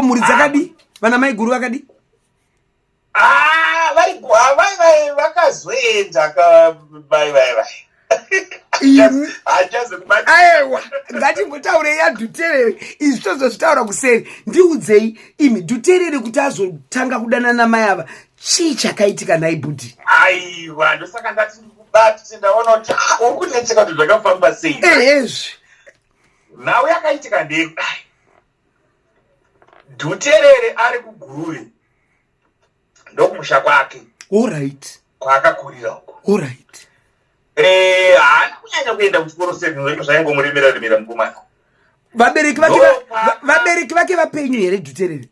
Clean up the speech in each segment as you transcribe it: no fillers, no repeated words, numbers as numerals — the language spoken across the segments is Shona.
Muri dzakadi vana mai guru vakadi vai vakazoenda vai aiwa ngatimbotaurei yaDhuterere izvi tozozvitaura kuseri. Ndiudzei imi Dhuterere kuti azotanga kudanana mai ava chii chakaitika naibhudhi? aiwa ndosaka ndati ndikubati ndaona kuti uri kunetseka kuti zvakafamba sei. Ezvi nhau yakaitika ndekudai Dhuterere ari kuGuruve ndokumusha kwake. Alright. Kwaakakurira uko. Alright. Haana kunyanya kuenda kuchikoro sekunzveko zvaingomuremera mukomana. Vabereki vake vapenyu here Dhuterere?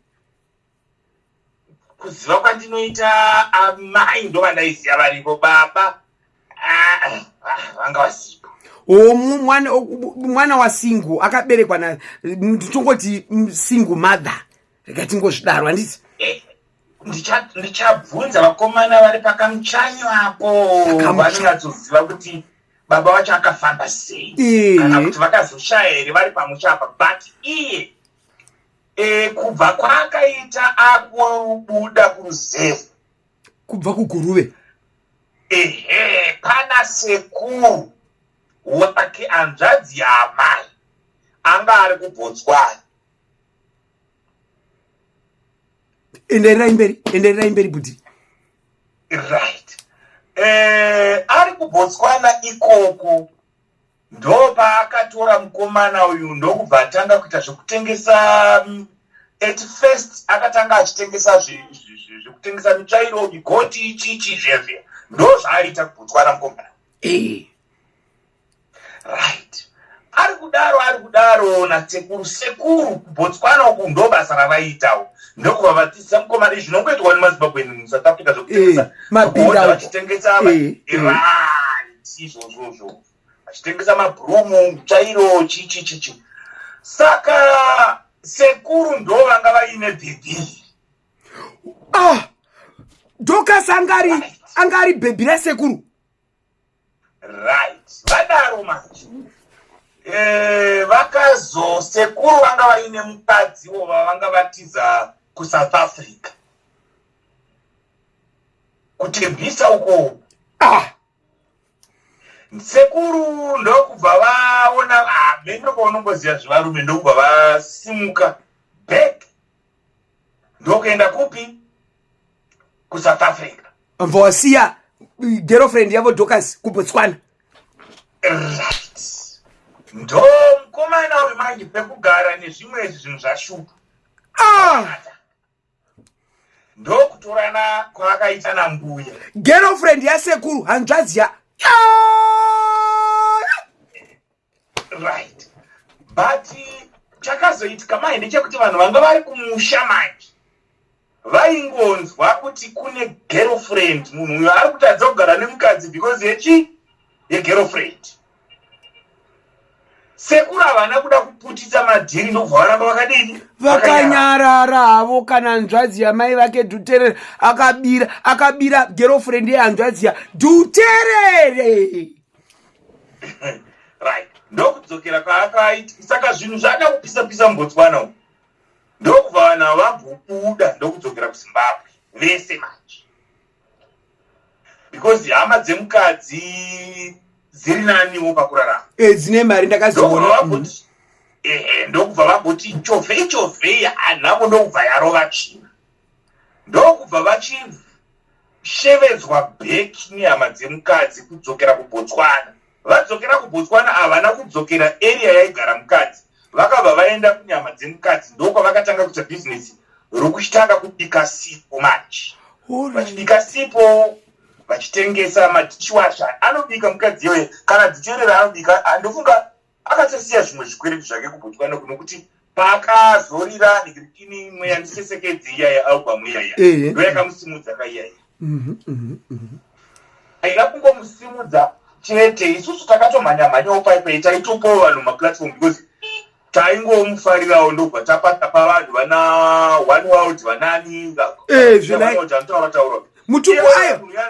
Kuziva kwandinoita amai ndo vandaiziva varipo, baba vanga vasipo. Mwana wasingu akaberekwa na tongoti single mother. Rekatingozvidaro handiti? Ndichabvunza vakomana vari pakamuchanyo apo vanonyatsoziva kuti baba vacho akafamba sei kana kuti vakazoshaya here vari pamusha apa. But iye kubva kwaakaita akubuda kuRuzevo kubva kuGuruve pana sekuru wake hanzvadzi yaamai anga ari kuBotswana. enderai mberi budi. Right. Ari kuBotswana ikoko ndo paakatora mukomana uyu ndokubva atanga kuita zvekutengesa. At first akatanga achitengesa zvekutengesa mitsvairo, migoti, chichi zvezve ndo zvaaita kuBotswana mukomana. Right. Ari kudaro nasekuru kuBotswana uku ndo basa ravaiitawo. Ndokuva vatisa mukomana izvi zvinongoitwa neMazimbabwe muSouth Africa zvokutengesa mabhira vachitengesa izvozvozvo vachitengesa mabhurumu, mitsvairo, chichi. Saka sekuru ndo vanga vaine bhebhi. Dorcas angari bhebhi rasekuru. Right. Vadaro manje sekuru vanga vaine mukadzi vanga vatiza kuSouth Africa kutembisa uko. Sekuru ndokubva vaona mendoko unongoziva zvevarume ndokubva vasimuka back ndokuenda kupi kuSouth Africa. Mva wasiya girlfriend yavo Dorcas kuBotswana. Right. Ndo mukomana uyu manje pekugara nezvimwe zvinhu zvashupa. Ndokutorana kwaakaita nambuya. Girlfriend yasekuru hanzvadzi ya. Right. But chakazoitika mai ndechekuti vanhu vanga vari kumusha manje vaingonzwa kuti kune girlfriend, munhu uyo ari kutadza kugara nemukadzi because yegirlfriend. Sekuru havana kuda kuputisa madhiri ndokubva varamba vakadini vakanyarara havo kana hanzvadzi yamai vake Dhuterere akabira girlfriend yehanzvadzi yaDhuterere. Right. Ndokudzokera kwaakaita. Saka zvinhu zvada kupisa muBotswana umu ndokubva vanhu vambobuda ndokudzokera kuZimbabwe vese manje because hama dzemukadzi dziri naniwo pakurarama dzine mari ndakaziona. Ndokubva vamboti ichovhei hanhavo ndokubva yarova china ndokubva vachishevedzwa bheki nehama dzemukadzi kudzokera kuBotswana. Vadzokera kuBotswana havana kudzokera area yaigara mukadzi, vakabva vaenda kunyama dzemukadzi ndokwa vakatanga kuita bhizinesi rokuchitanga kubika sipo manje. Vachibika sipo vachitengesa madishwasha anobika mukadzi iyoyo kana Dhuterere anobika. Andofunga akatosiya zvimwe zvikwereti zvake kuBotswana kunokuti paakazorira nikirikini mweya ndisesekedzi iyaya album iyaya ndo yakamusimudza kaiyaya. Aida kungomusimudza chete isusu takatomhanya paipai taitopawo vanhu maplatform because taingomufarirawo ndobva tapatapa vanhu vana one world vanani taura mutuku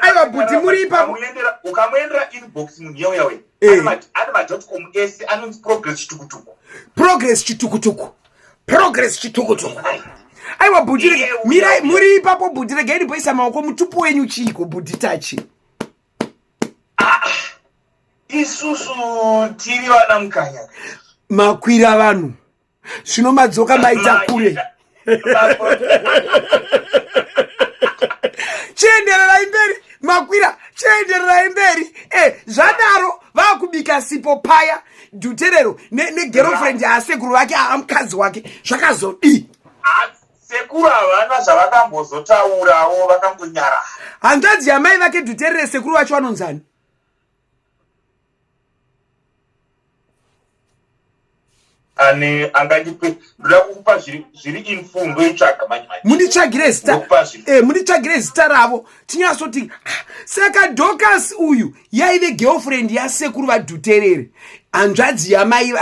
aiwa bhuti muri ipapo ukamuendera inbox munhu yauyawe ane ma.com ese anonzi progress chitukutuku. Progress chitukutuku. aiwa bhuti rege mirai muri ipapo bhuti regeni poisa maoko mutupu wenyu chiiko bhuti tachi isusu tiri vana mukanya makwira vanhu zvino madzoka maita kure chiendererai mberi makwira chiendererai mberi zvadaro vakubika sipo paya Duterero negirlfriend yasekuru vake amukadzi wake zvakazodii sekuru havana zvavakambozotaurawo vakangonyara hanzvadzi yamai vake Duterere sekuru vacho vanonzani ane angandipe ndoda kukupa zviri infundo itsvaga manje munditsvagire zita munditsvagire zita ravo tinyasoti saka Dorcas uyu yaive girlfriend yasekuru vaDuterere hanzvadzi yamai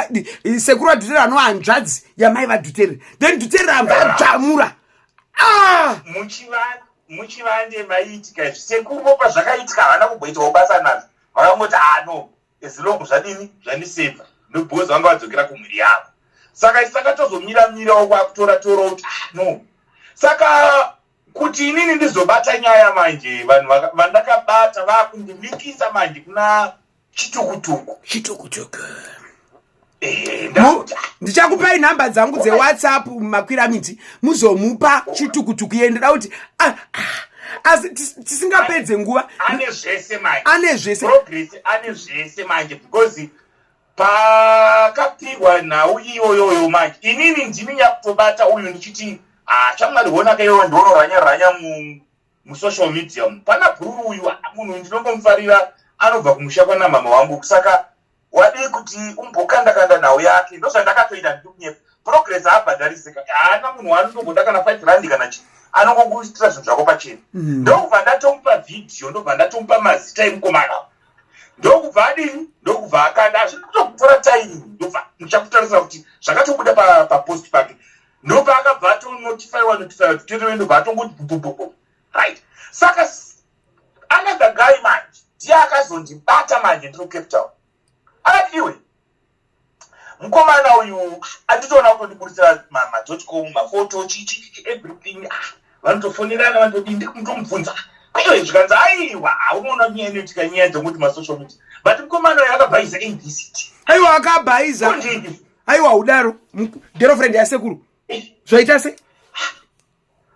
sekuru vaDuterere anova hanzvadzi yamai vaDuterere then Duterere amba adzvamura muchivande maiitika izvi sekuru pazvakaitika havana kumboitawo basa nazvo vakangoti no ezilongo zvadini zvandisevha ndobhozi vanga vadzokera kumhuri yavo saka isakatozomira-mirawo kwakutora-torawo kuti no saka kuti inini ndizobata nyaya manje vanhu vandakabata vakundimikisa manje kuna chitukutuku ndichakupai nhamba dzangu dzewhatsapp makwira miti muzomupa chitukutuku iye ndoda kuti asi tisingapedze nguva ane zvese manje ane zvese progress ane zvese manje because pakapigwa nhau iyoyoyo manje inini ndini nyakutobata uyu ndichiti chamwari honaka iyoyo ndionoranya-ranya musocial media pana bhururu uyu munhu ndinongomufarira anobva kumusha kwana mama wangu saka wadii kuti umbokanda-kanda nhau yake ndozvandakatoita ndikunyepa progress haabhadharisika haana munhu waanongoda kana 5 randi kana chi anongokuitira zvinhu zvako pachena ndokubva ndatomupa vhidhiyo ndobva ndatomupa mazita emukomana ndokubva adini ndokubva akanda azvinotokutora taimi ndobva ndichakutarisira kuti zvakatobuda papost pake ndobva akabva atonotifaiwa tuterewe ndobva atongoti bubububu right saka another guy manje ndiye akazondibata manje ndiri kucape town akati iwe mukomana uyu anditoona kutondiburisira madotcom mafoto chichi everything vanotofonerana vanotodii ndikumubvunza aiwa zvikanzi aiwa unoona nyaya inoitika nyaya dzokuti masocial media but mukomana uyu akabhayiza abct aiwa akabhayiza aiwa udaro girlfriend yasekuru zvaita se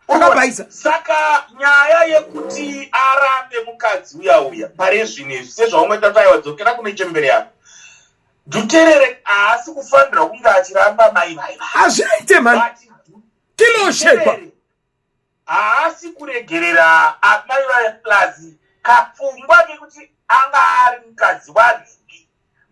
akabhayiza saka nyaya yekuti arambe mukadzi uya parezvinezvi sezvaumwe tataiwa dzokera kune chembere yako Duterere haasi kufanira kunge achiramba mai vai hazvinoite mani kiloshekwa haasi kuregerera mai vai plus kapfungwa kekuti anga ari mukadzi wanhingi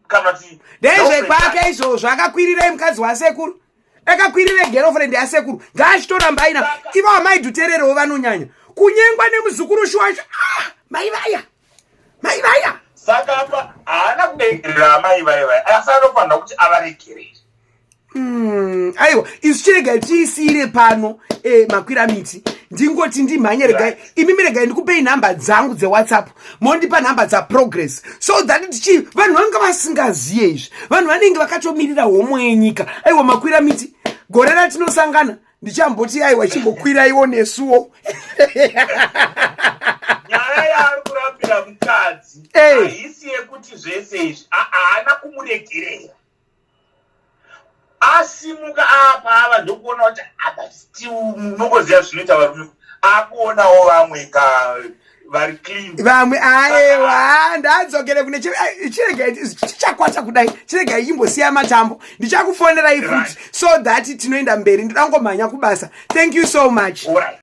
kana kuti ndezvekwake izvozvo akakwirirai mukadzi wasekuru akakwirire girlfriend yasekuru ngachitoramba aina ivo amai Dutererewo vanonyanya kunyengwa nemuzukuru wacho mai vaya saka apa haana kuregerera mai vai asi anofanira kuti avaregerere aiwa isu chiregai tiisire pano makwira miti ndingoti ndimhanye regai imimi regai ndikupei nhamba dzangu dzewhatsapp mondipa nhamba dzaprogress so that vanhu vanga vasingaziye izvi vanhu vanenge vakatomirira homo yenyika aiwa makwira miti gore ratinosangana ndichamboti aiwa chimbokwiraiwo nesuwo nyaya yaari kurapira mukadzi haisi yekuti zvese izvi haana kumuregerera asimuka apa ava ndokuona kuti munongoziva zvinoita varume akuonawo vamwe vari clean vamwe aiwa ndadzokere kune chiregai chichakwata kudai chiregai chimbosiya matambo ndichakufonerai futi so that tinoenda mberi ndidangomhanya kubasa thank you so much. Alright.